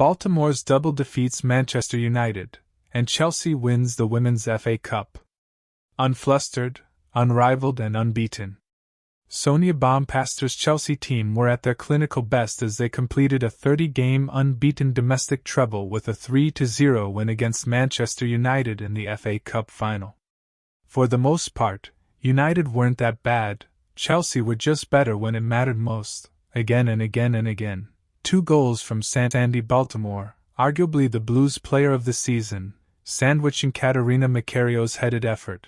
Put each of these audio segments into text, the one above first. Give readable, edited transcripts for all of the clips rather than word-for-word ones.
Baltimore's double defeats Manchester United, and Chelsea wins the Women's FA Cup. Unflustered, unrivalled and unbeaten. Sonia Bompastor's Chelsea team were at their clinical best as they completed a 30-game unbeaten domestic treble with a 3-0 win against Manchester United in the FA Cup final. For the most part, United weren't that bad, Chelsea were just better when it mattered most, again and again and again. 2 goals from Sandy Baltimore, arguably the Blues player of the season, sandwiching Catarina Macario's headed effort.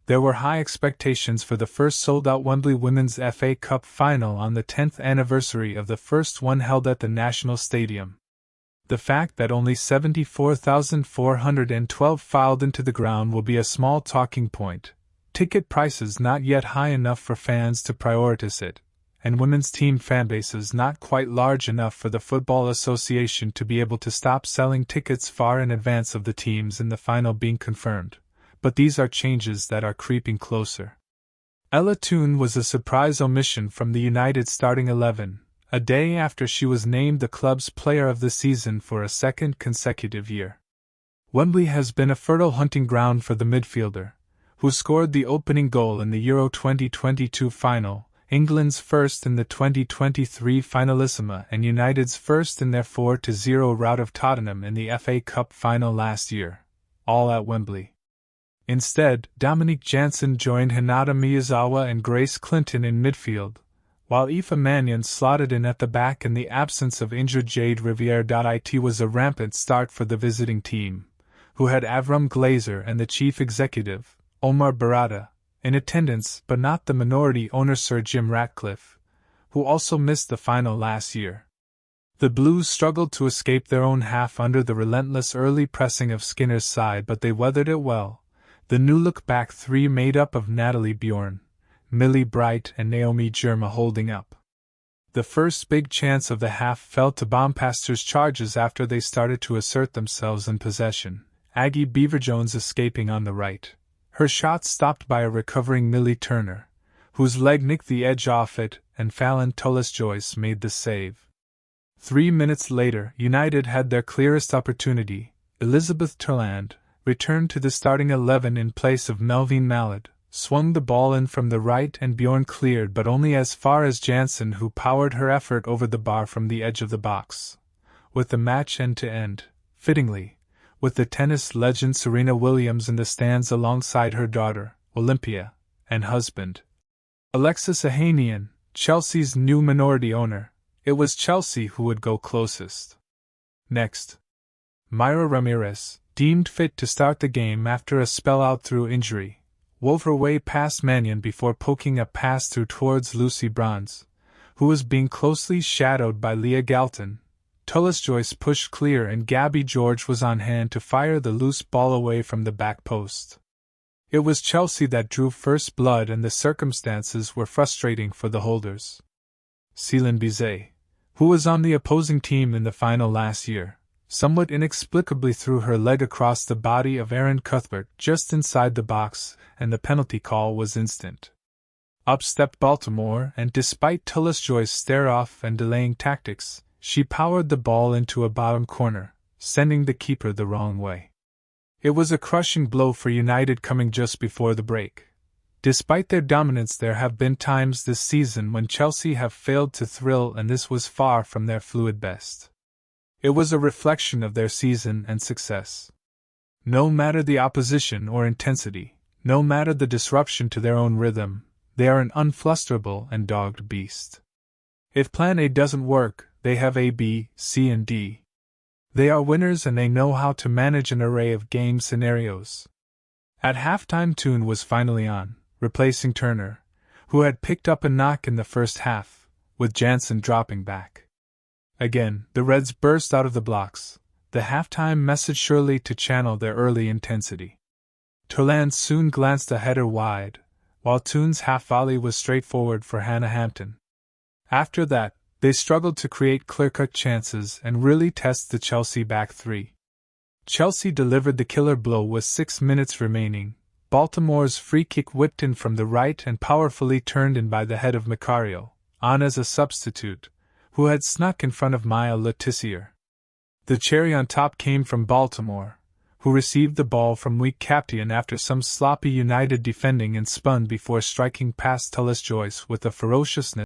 There were high expectations for the first sold-out Wembley Women's FA Cup final on the 10th anniversary of the first one held at the National Stadium. The fact that only 74,412 filed into the ground will be a small talking point. Ticket prices not yet high enough for fans to prioritize it, and women's team fanbases not quite large enough for the Football Association to be able to stop selling tickets far in advance of the teams in the final being confirmed. But these are changes that are creeping closer. Ella Toone was a surprise omission from the United starting 11, a day after she was named the club's player of the season for a second consecutive year. Wembley has been a fertile hunting ground for the midfielder, who scored the opening goal in the Euro 2022 final, England's first in the 2023 Finalissima and United's first in their 4-0 rout of Tottenham in the FA Cup final last year, all at Wembley. Instead, Dominique Janssen joined Hinata Miyazawa and Grace Clinton in midfield, while Aoife Mannion slotted in at the back in the absence of injured Jade Riviere. It was a rampant start for the visiting team, who had Avram Glazer and the chief executive, Omar Barada, in attendance but not the minority owner Sir Jim Ratcliffe, who also missed the final last year. The Blues struggled to escape their own half under the relentless early pressing of Skinner's side, but they weathered it well. The new-look back three made up of Natalie Bjorn, Millie Bright and Naomi Germa holding up. The first big chance of the half fell to Bompastor's charges after they started to assert themselves in possession, Aggie Beaver-Jones escaping on the right. Her shot stopped by a recovering Millie Turner, whose leg nicked the edge off it, and Fallon Tullis-Joyce made the save. 3 minutes later, United had their clearest opportunity. Elizabeth Turland returned to the starting 11 in place of Melvine Mallard, swung the ball in from the right and Bjorn cleared but only as far as Janssen, who powered her effort over the bar from the edge of the box. With the match end-to-end, fittingly, with the tennis legend Serena Williams in the stands alongside her daughter, Olympia, and husband, Alexis Ohanian, Chelsea's new minority owner, it was Chelsea who would go closest. Next, Mayra Ramirez, deemed fit to start the game after a spell out through injury, wove her way past Mannion before poking a pass through towards Lucy Bronze, who was being closely shadowed by Leah Galton. Tullis-Joyce pushed clear and Gabby George was on hand to fire the loose ball away from the back post. It was Chelsea that drew first blood and the circumstances were frustrating for the holders. Céline Bizet, who was on the opposing team in the final last year, somewhat inexplicably threw her leg across the body of Erin Cuthbert just inside the box, and the penalty call was instant. Up stepped Baltimore, and despite Tullis-Joyce's stare-off and delaying tactics, she powered the ball into a bottom corner, sending the keeper the wrong way. It was a crushing blow for United coming just before the break. Despite their dominance, there have been times this season when Chelsea have failed to thrill, and this was far from their fluid best. It was a reflection of their season and success. No matter the opposition or intensity, no matter the disruption to their own rhythm, they are an unflusterable and dogged beast. If Plan A doesn't work, they have A, B, C, and D. They are winners and they know how to manage an array of game scenarios. At halftime, Toone was finally on, replacing Turner, who had picked up a knock in the first half, with Janssen dropping back. Again, the Reds burst out of the blocks, the halftime message surely to channel their early intensity. Turland soon glanced a header wide, while Toone's half-volley was straightforward for Hannah Hampton. After that, they struggled to create clear-cut chances and really test the Chelsea back three. Chelsea delivered the killer blow with 6 minutes remaining. Baltimore's free kick whipped in from the right and powerfully turned in by the head of Macario, on as a substitute, who had snuck in front of Maya Le Tissier. The cherry on top came from Baltimore, who received the ball from weak Captain after some sloppy United defending and spun before striking past Tullis Joyce with a ferociousness